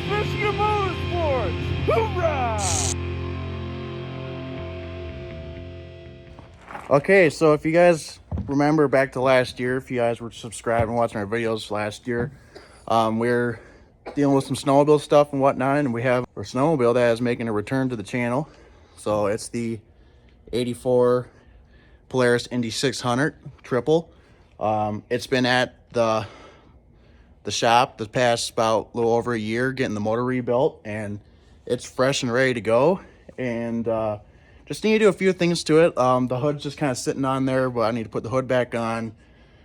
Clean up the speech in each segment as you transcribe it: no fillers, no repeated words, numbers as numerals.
Motorsports! Hoorah! Okay, so if you guys remember back to last year, if you guys were subscribed and watching our videos last year, we're dealing with some snowmobile stuff and whatnot, and we have our snowmobile that is making a return to the channel. So it's the 84 Polaris Indy 600 triple. It's been at the shop the past about a little over a year getting the motor rebuilt, and it's fresh and ready to go. And just need to do a few things to it. The hood's just kind of sitting on there, but I need to put the hood back on,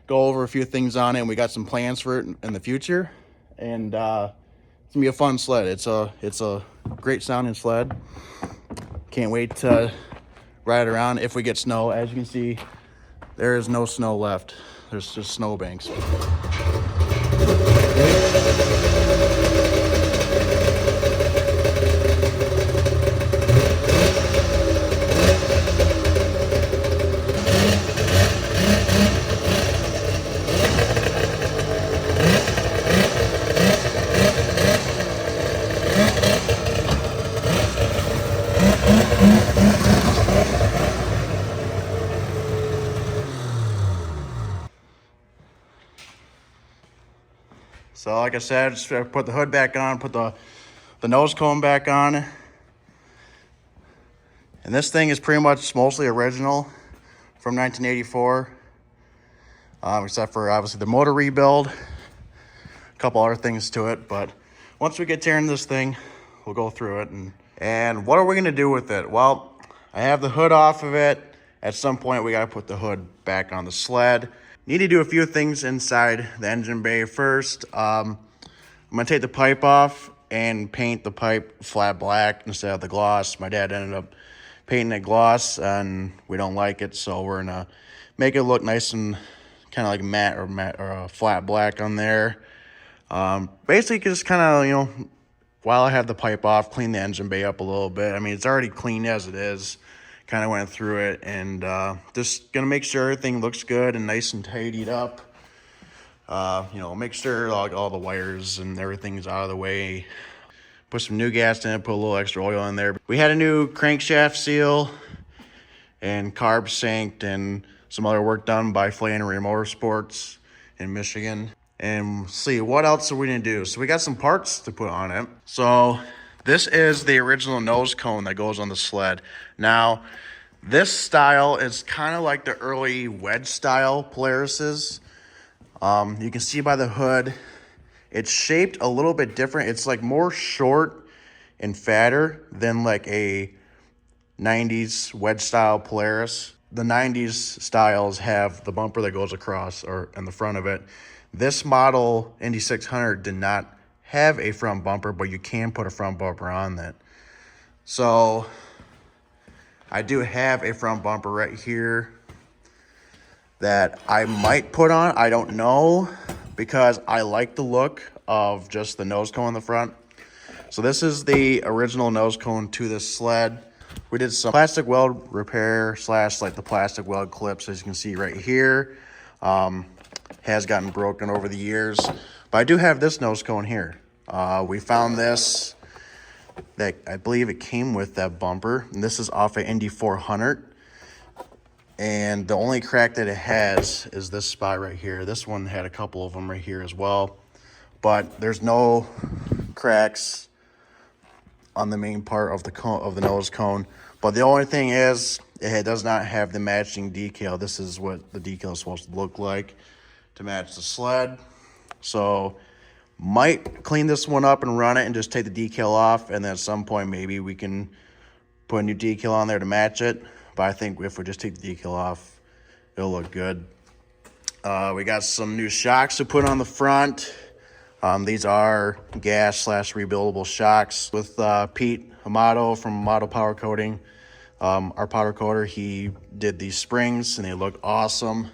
go over a few things on it, and we got some plans for it in the future. And it's gonna be a fun sled. It's a great sounding sled. Can't wait to ride around if we get snow. As you can see, there is no snow left. There's just snow banks. So like I said, just put the hood back on, put the nose cone back on. And this thing is pretty much mostly original from 1984. Except for obviously the motor rebuild, a couple other things to it. But once we get tearing this thing, we'll go through it. And what are we gonna do with it? Well, I have the hood off of it. At some point, we gotta put the hood back on the sled. Need to do a few things inside the engine bay first. I'm gonna take the pipe off and paint the pipe flat black instead of the gloss. My dad ended up painting it gloss and we don't like it, so we're gonna make it look nice and kind of like matte or flat black on there. Basically just kind of, you know, while I have the pipe off, clean the engine bay up a little bit. I mean, it's already clean as it is. Kind of went through it, and just gonna make sure everything looks good and nice and tidied up. You know, make sure all the wires and everything's out of the way. Put some new gas in it, put a little extra oil in there. We had a new crankshaft seal and carb synced and some other work done by Flannery Motorsports in Michigan. And see, what else are we gonna do? So we got some parts to put on it. So this is the original nose cone that goes on the sled. Now, this style is kind of like the early wedge style Polarises. You can see by the hood, it's shaped a little bit different. It's like more short and fatter than like a 90s wedge style Polaris. The 90s styles have the bumper that goes across or in the front of it. This model, Indy 600, did not have a front bumper, but you can put a front bumper on that. So I do have a front bumper right here that I might put on. I don't know, because I like the look of just the nose cone in the front. So this is the original nose cone to this sled. We did some plastic weld repair slash like the plastic weld clips, as you can see right here. Has gotten broken over the years. But I do have this nose cone here. We found this, that I believe it came with that bumper. And this is off of Indy 400. And the only crack that it has is this spot right here. This one had a couple of them right here as well. But there's no cracks on the main part of the cone, of the nose cone. But the only thing is, it does not have the matching decal. This is what the decal is supposed to look like to match the sled. So might clean this one up and run it and just take the decal off, and then at some point maybe we can put a new decal on there to match it. But I think if we just take the decal off, it'll look good. We got some new shocks to put on the front. These are gas slash rebuildable shocks with Pete Amato from Amato Powder Coating. Our powder coater, he did these springs and they look awesome.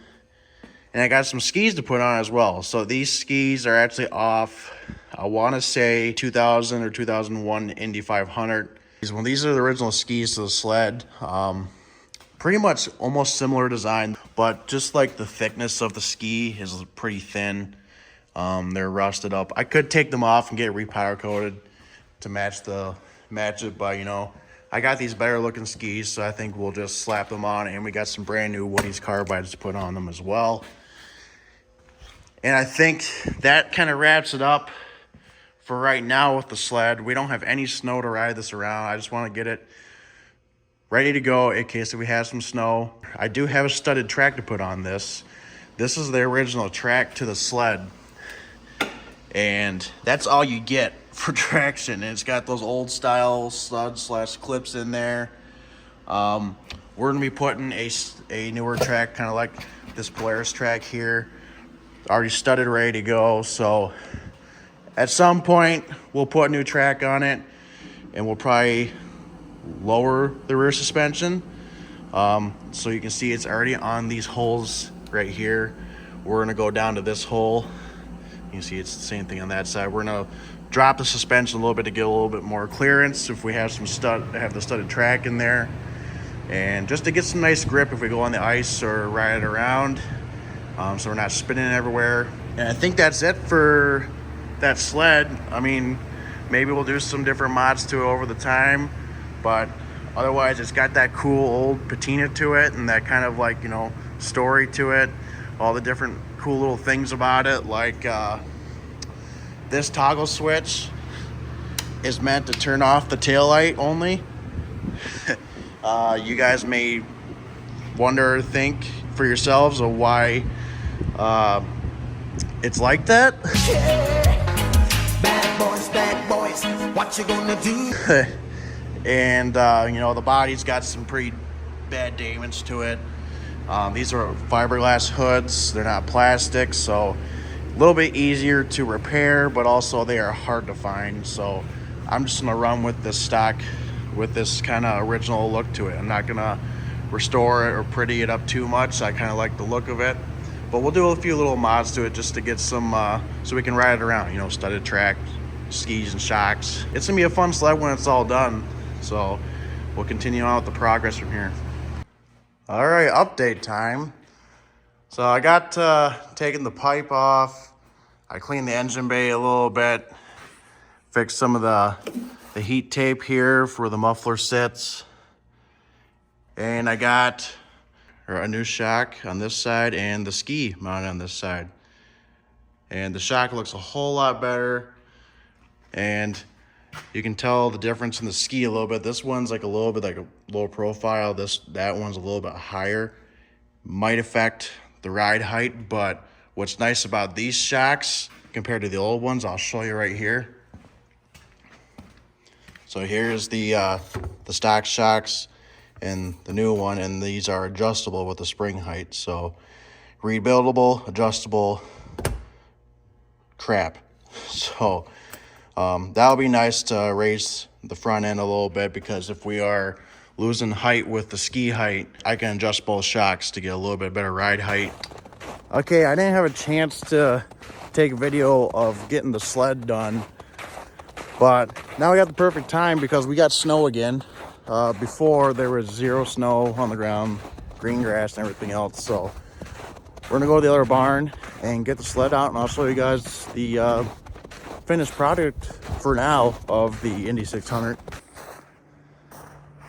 And I got some skis to put on as well. So these skis are actually off, I want to say 2000 or 2001 Indy 500. Well, these are the original skis to the sled. Pretty much almost similar design, but just like the thickness of the ski is pretty thin. They're rusted up. I could take them off and get repowder coated to match it, but you know, I got these better looking skis, so I think we'll just slap them on, and we got some brand new Woody's carbides to put on them as well. And I think that kind of wraps it up for right now with the sled. We don't have any snow to ride this around. I just want to get it ready to go in case we have some snow. I do have a studded track to put on this. This is the original track to the sled, and that's all you get for traction. And it's got those old style stud / clips in there. We're gonna be putting a newer track, kind of like this Polaris track here, already studded, ready to go. So at some point we'll put a new track on it, and we'll probably lower the rear suspension. So you can see it's already on these holes right here. We're gonna go down to this hole. You can see it's the same thing on that side. We're gonna drop the suspension a little bit to get a little bit more clearance if we have the studded track in there, and just to get some nice grip if we go on the ice or ride it around, so we're not spinning everywhere. And I think that's it for that sled. I mean, maybe we'll do some different mods to it over the time, but otherwise it's got that cool old patina to it, and that kind of like, you know, story to it, all the different cool little things about it, like this toggle switch is meant to turn off the taillight only. You guys may wonder or think for yourselves of why it's like that. Bad boys, what you gonna do? And you know, the body's got some pretty bad damage to it. These are fiberglass hoods. They're not plastic, so a little bit easier to repair, but also they are hard to find. So I'm just gonna run with this stock, with this kind of original look to it. I'm not gonna restore it or pretty it up too much. I kind of like the look of it, but we'll do a few little mods to it just to get some, so we can ride it around, you know, studded track, skis and shocks. It's gonna be a fun sled when it's all done. So we'll continue on with the progress from here. All right, update time. So I got taken the pipe off. I cleaned the engine bay a little bit, fixed some of the heat tape here for the muffler sits, and I got a new shock on this side and the ski mounted on this side. And the shock looks a whole lot better, and you can tell the difference in the ski a little bit. This one's like a little bit like a low profile. That one's a little bit higher. Might affect the ride height, but what's nice about these shocks compared to the old ones, I'll show you right here. So here's the stock shocks and the new one, and these are adjustable with the spring height. So rebuildable, adjustable crap. So that'll be nice to raise the front end a little bit, because if we are losing height with the ski height, I can adjust both shocks to get a little bit better ride height. Okay, I didn't have a chance to take a video of getting the sled done, but now we got the perfect time because we got snow again. Before there was zero snow on the ground, green grass and everything else. So we're gonna go to the other barn and get the sled out, and I'll show you guys the finished product for now of the Indy 600.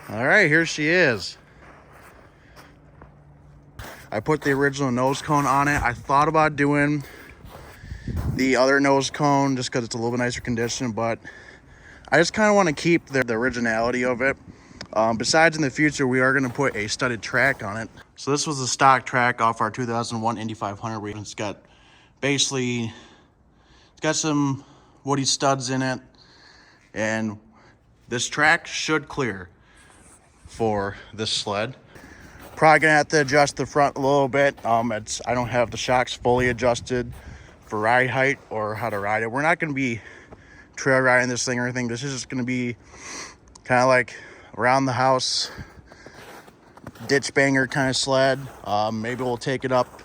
All right, here she is. I put the original nose cone on it. I thought about doing the other nose cone just because it's a little bit nicer condition, but I just kind of want to keep the originality of it. Besides, in the future, we are going to put a studded track on it. So this was a stock track off our 2001 Indy 500. It's got basically, it's got some Woody studs in it, and this track should clear for this sled. Probably gonna have to adjust the front a little bit. I don't have the shocks fully adjusted for ride height or how to ride it. We're not gonna be trail riding this thing or anything. This is just gonna be kind of like around the house, ditch banger kind of sled. Maybe we'll take it up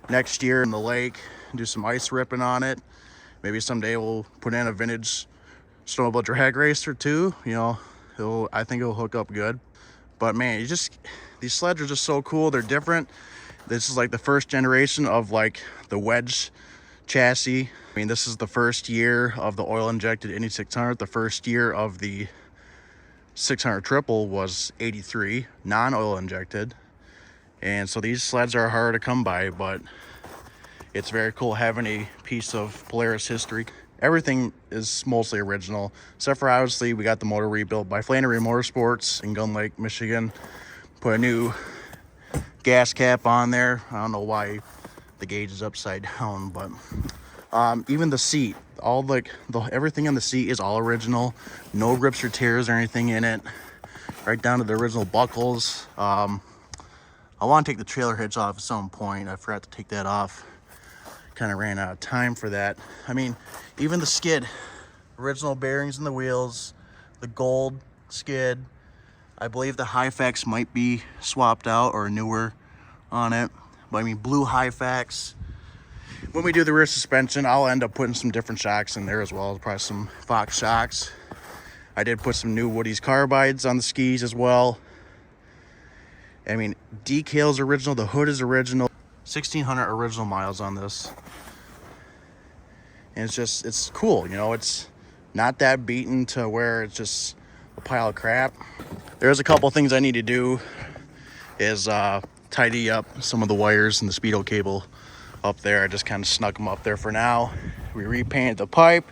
next year in the lake and do some ice ripping on it. Maybe someday we'll put in a vintage snowmobile drag racer too. You know, I think it'll hook up good. But man, these sleds are just so cool. They're different. This is like the first generation of like the wedge chassis. I mean, this is the first year of the oil-injected Indy 600. The first year of the 600 triple was 83, non-oil injected. And so these sleds are hard to come by, but it's very cool having a piece of Polaris history. Everything is mostly original, except for obviously we got the motor rebuilt by Flannery Motorsports in Gun Lake, Michigan. Put a new gas cap on there. I don't know why the gauge is upside down, but even the seat, everything on the seat is all original. No rips or tears or anything in it. Right down to the original buckles. I want to take the trailer hitch off at some point. I forgot to take that off. Kind of ran out of time for that. I mean, even the skid, original bearings in the wheels, the gold skid. I believe the Hyfax might be swapped out or newer on it. But I mean, blue Hyfax. When we do the rear suspension, I'll end up putting some different shocks in there as well. Probably some Fox shocks. I did put some new Woody's carbides on the skis as well. I mean, decals original, the hood is original. 1,600 original miles on this. And it's cool, you know, it's not that beaten to where it's just a pile of crap. There's a couple things I need to do is tidy up some of the wires and the speedo cable up there. I just kind of snuck them up there for now. We repainted the pipe.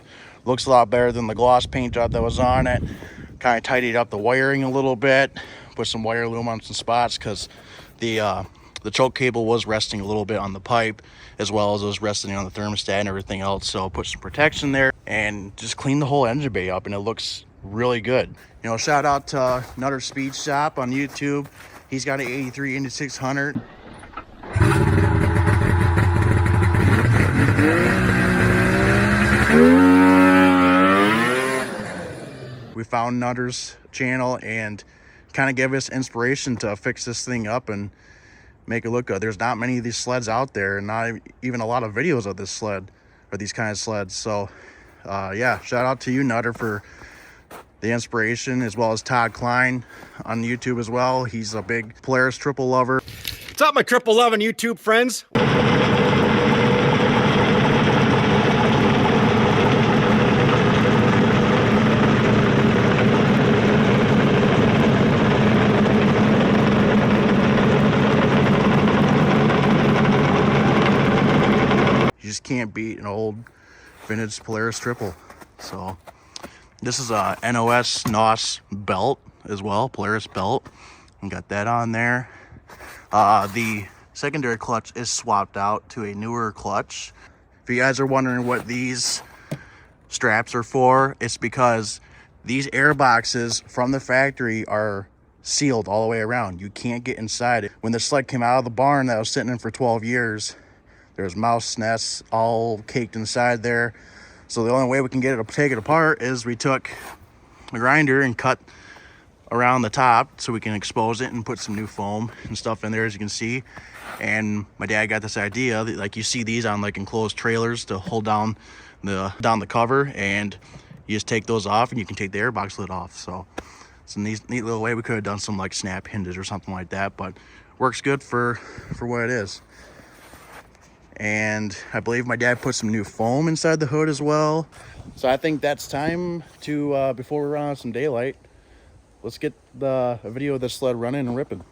Looks a lot better than the gloss paint job that was on it. Kind of tidied up the wiring a little bit. Put some wire loom on some spots because the choke cable was resting a little bit on the pipe, as well as it was resting on the thermostat and everything else. So put some protection there and just clean the whole engine bay up, and it looks really good. You know, shout out to Nutter Speedshop on YouTube. He's got an 83 Indy 600. We found Nutter's channel and kind of gave us inspiration to fix this thing up and make it look good. There's not many of these sleds out there, and not even a lot of videos of this sled or these kind of sleds. So yeah, shout out to you, Nutter, for the inspiration, as well as Todd Clyne on YouTube as well. He's a big Polaris triple lover. What's up, my triple loving YouTube friends? Can't beat an old vintage Polaris triple. So this is a NOS belt as well, Polaris belt, and got that on there. The secondary clutch is swapped out to a newer clutch. If you guys are wondering what these straps are for, it's because these air boxes from the factory are sealed all the way around. You can't get inside it. When the sled came out of the barn that I was sitting in for 12 years, there's mouse nests all caked inside there. So the only way we can get it to take it apart is we took a grinder and cut around the top so we can expose it and put some new foam and stuff in there, as you can see. And my dad got this idea that, like, you see these on like enclosed trailers to hold down the cover, and you just take those off and you can take the airbox lid off. So it's a neat little way. We could have done some like snap hinges or something like that, but works good for what it is. And I believe my dad put some new foam inside the hood as well. So I think that's time to, before we run out of some daylight, let's get a video of the sled running and ripping.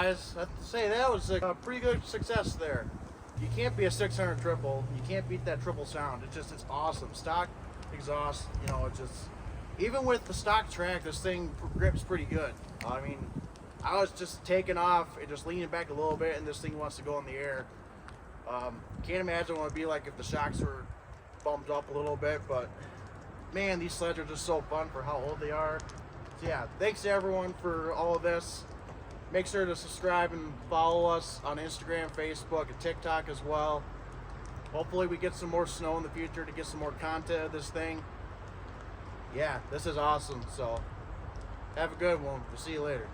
guys. I have to say that was a pretty good success there. You can't be a 600 triple. You can't beat that triple sound. It's awesome. Stock exhaust, you know, it just, even with the stock track, this thing grips pretty good. I mean, I was just taking off and just leaning back a little bit, and this thing wants to go in the air. Can't imagine what it would be like if the shocks were bumped up a little bit, but man, these sleds are just so fun for how old they are. So yeah, thanks to everyone for all of this. Make sure to subscribe and follow us on Instagram, Facebook, and TikTok as well. Hopefully we get some more snow in the future to get some more content of this thing. Yeah, this is awesome. So have a good one. We'll see you later.